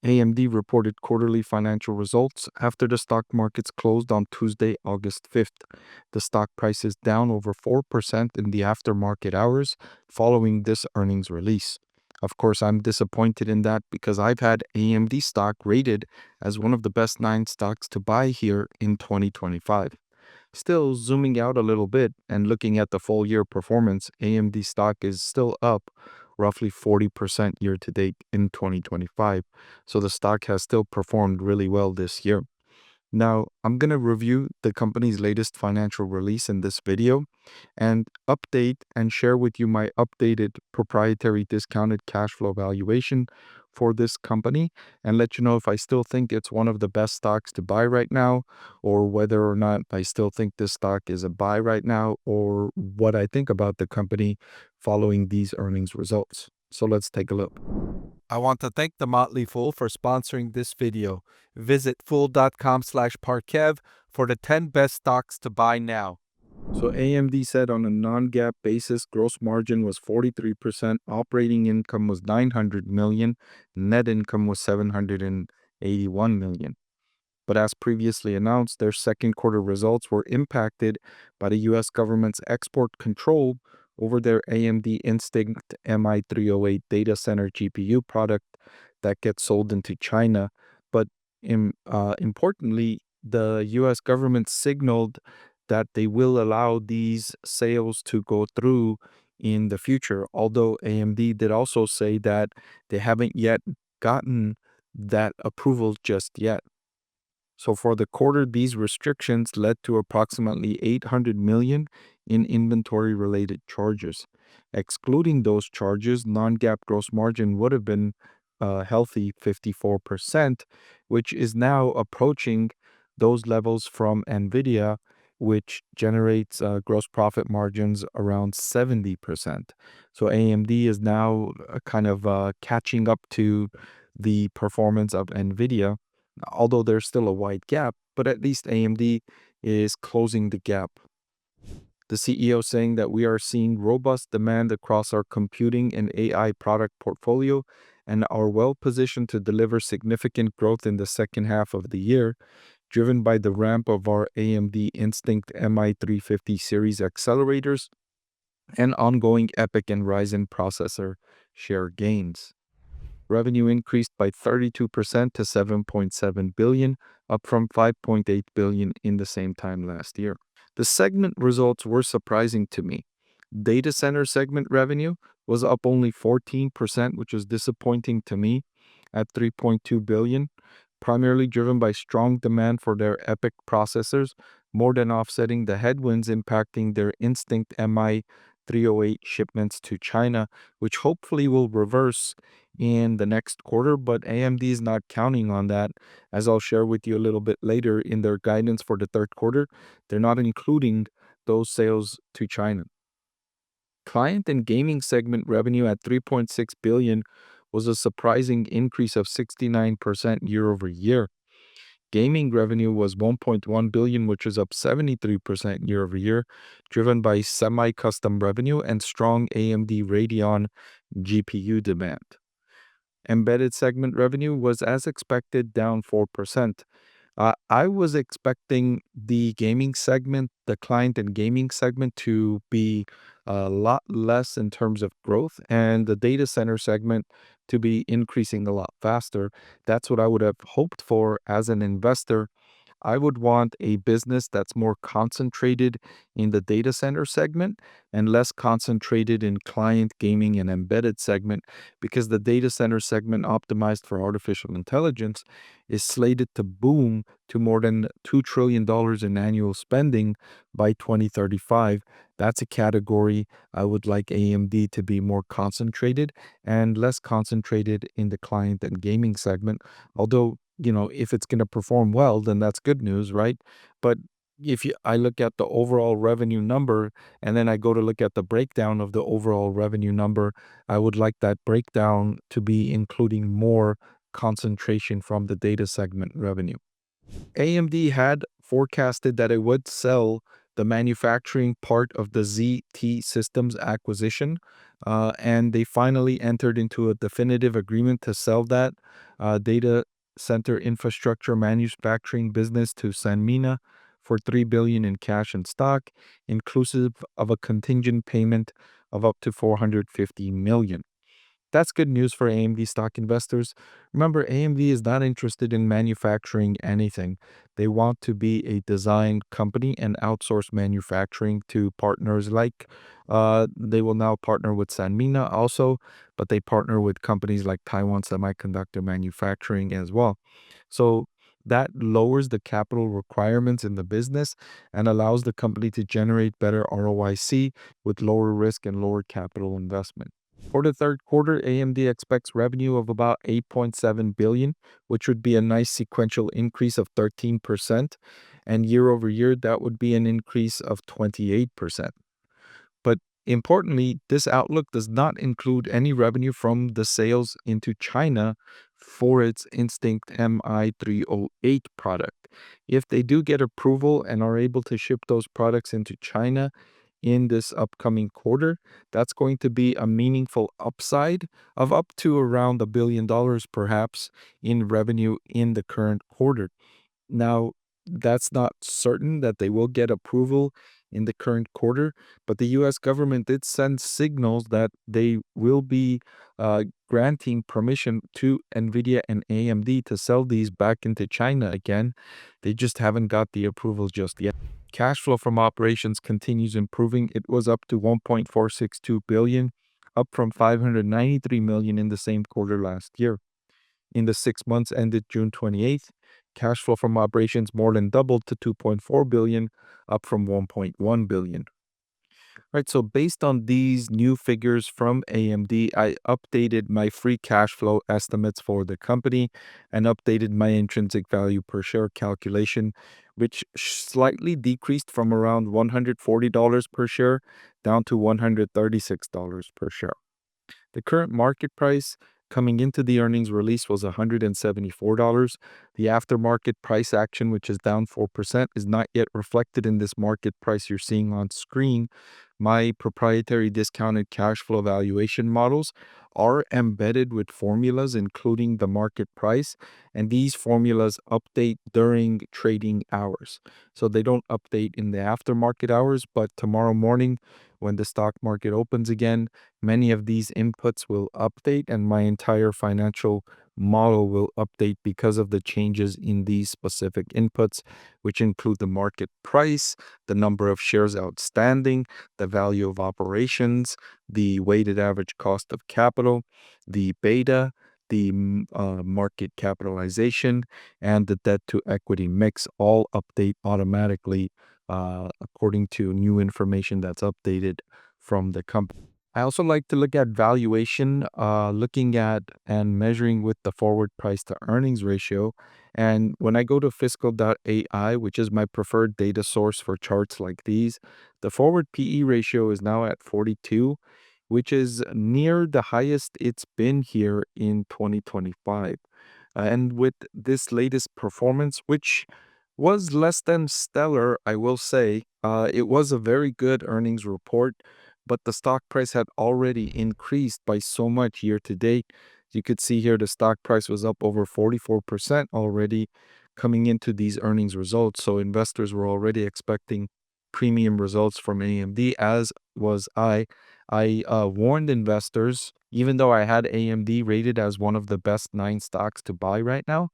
AMD reported quarterly financial results after the stock markets closed on Tuesday, August 5th. The stock price is down over 4% in the aftermarket hours following this earnings release. Of course, I'm disappointed in that because I've had AMD stock rated as one of the best 9 stocks to buy here in 2025. Still, zooming out a little bit and looking at the full year performance, AMD stock is still up roughly 40% year to date in 2025. So the stock has still performed really well this year. Now, I'm going to review the company's latest financial release in this video and update and share with you my updated proprietary discounted cash flow valuation for this company and let you know if I still think it's one of the best stocks to buy right now, or whether or not I still think this stock is a buy right now, or what I think about the company following these earnings results. So let's take a look. I want to thank the Motley Fool for sponsoring this video. Visit fool.com/parkev for the 10 best stocks to buy now. So AMD said on a non-GAAP basis, gross margin was 43%, operating income was $900 million, net income was $781 million. But as previously announced, their second quarter results were impacted by the U.S. government's export control over their AMD Instinct MI308 data center GPU product that gets sold into China. But importantly, the U.S. government signaled that they will allow these sales to go through in the future, although AMD did also say that they haven't yet gotten that approval just yet. So for the quarter, these restrictions led to approximately $800 million in inventory-related charges. Excluding those charges, non-GAAP gross margin would have been a healthy 54%, which is now approaching those levels from NVIDIA, which generates gross profit margins around 70%. So AMD is now kind of catching up to the performance of NVIDIA, although there's still a wide gap, but at least AMD is closing the gap. The CEO saying that we are seeing robust demand across our computing and AI product portfolio and are well positioned to deliver significant growth in the second half of the year, driven by the ramp of our AMD Instinct MI350 series accelerators and ongoing EPYC and Ryzen processor share gains. Revenue increased by 32% to $7.7 billion, up from $5.8 billion in the same time last year. The segment results were surprising to me. Data center segment revenue was up only 14%, which was disappointing to me, at $3.2 billion, primarily driven by strong demand for their EPYC processors, more than offsetting the headwinds impacting their Instinct MI308 shipments to China, which hopefully will reverse in the next quarter, but AMD is not counting on that. As I'll share with you a little bit later in their guidance for the third quarter, they're not including those sales to China. Client and gaming segment revenue at $3.6 billion was a surprising increase of 69% year over year. Gaming revenue was $1.1 billion, which is up 73% year over year, driven by semi-custom revenue and strong AMD Radeon GPU demand. Embedded segment revenue was, as expected, down 4%. I was expecting the gaming segment, the client and gaming segment, to be a lot less in terms of growth, and the data center segment to be increasing a lot faster. That's what I would have hoped for as an investor. I would want a business that's more concentrated in the data center segment and less concentrated in client, gaming, and embedded segment, because the data center segment optimized for artificial intelligence is slated to boom to more than $2 trillion in annual spending by 2035. That's a category I would like AMD to be more concentrated and less concentrated in the client and gaming segment. Although, if it's going to perform well, then that's good news, right? But I look at the overall revenue number and then I go to look at the breakdown of the overall revenue number, I would like that breakdown to be including more concentration from the data segment revenue. AMD had forecasted that it would sell the manufacturing part of the ZT Systems acquisition, and they finally entered into a definitive agreement to sell that data center infrastructure manufacturing business to Sanmina for $3 billion in cash and stock, inclusive of a contingent payment of up to $450 million. That's good news for AMD stock investors. Remember, AMD is not interested in manufacturing anything. They want to be a design company and outsource manufacturing to partners like they will now partner with Sanmina also, but they partner with companies like Taiwan Semiconductor Manufacturing as well. So that lowers the capital requirements in the business and allows the company to generate better ROIC with lower risk and lower capital investment. For the third quarter, AMD expects revenue of about 8.7 billion, which would be a nice sequential increase of 13%, and year over year that would be an increase of 28%. But importantly, this outlook does not include any revenue from the sales into China for its Instinct MI308 product. If they do get approval and are able to ship those products into China in this upcoming quarter, that's going to be a meaningful upside of up to around $1 billion perhaps in revenue in the current quarter. Now, that's not certain that they will get approval in the current quarter, but the US government did send signals that they will be granting permission to NVIDIA and AMD to sell these back into China again. They just haven't got the approval just yet. Cash flow from operations continues improving. It was up to 1.462 billion, up from 593 million in the same quarter last year. In the 6 months ended June 28th, cash flow from operations more than doubled to 2.4 billion, up from 1.1 billion. Right, so based on these new figures from AMD, I updated my free cash flow estimates for the company and updated my intrinsic value per share calculation, which slightly decreased from around $140 per share down to $136 per share. The current market price coming into the earnings release was $174. The aftermarket price action, which is down 4%, is not yet reflected in this market price you're seeing on screen. My proprietary discounted cash flow valuation models are embedded with formulas, including the market price, and these formulas update during trading hours. So they don't update in the aftermarket hours, but tomorrow morning, when the stock market opens again, many of these inputs will update and my entire financial model will update because of the changes in these specific inputs, which include the market price, the number of shares outstanding, the value of operations, the weighted average cost of capital, the beta, the market capitalization, and the debt to equity mix all update automatically according to new information that's updated from the company. I also like to look at valuation, looking at and measuring with the forward price to earnings ratio. And when I go to fiscal.ai, which is my preferred data source for charts like these, the forward PE ratio is now at 42, which is near the highest it's been here in 2025. And with this latest performance, which was less than stellar, I will say, it was a very good earnings report, but the stock price had already increased by so much year to date. You could see here the stock price was up over 44% already coming into these earnings results. So investors were already expecting premium results from AMD, as was I. I warned investors, even though I had AMD rated as one of the best 9 stocks to buy right now.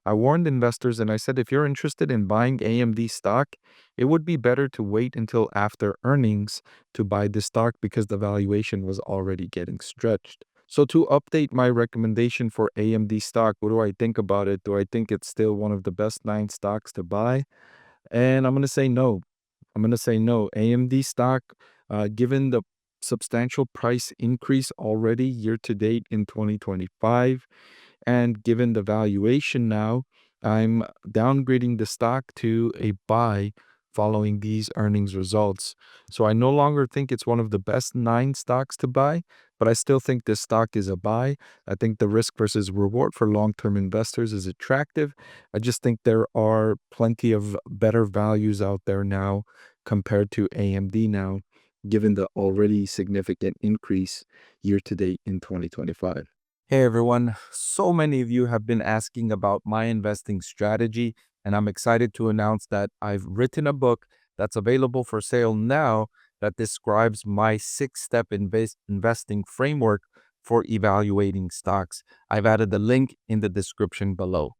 I warned investors and I said, if you're interested in buying AMD stock, it would be better to wait until after earnings to buy this stock because the valuation was already getting stretched. So to update my recommendation for AMD stock, what do I think about it? Do I think it's still one of the best 9 stocks to buy? And I'm going to say no. I'm going to say no. AMD stock, given the substantial price increase already year to date in 2025, and given the valuation now, I'm downgrading the stock to a buy following these earnings results. So I no longer think it's one of the best 9 stocks to buy, but I still think this stock is a buy. I think the risk versus reward for long-term investors is attractive. I just think there are plenty of better values out there now compared to AMD now, given the already significant increase year to date in 2025. Hey everyone, so many of you have been asking about my investing strategy, and I'm excited to announce that I've written a book that's available for sale now that describes my 6-step investing framework for evaluating stocks. I've added the link in the description below.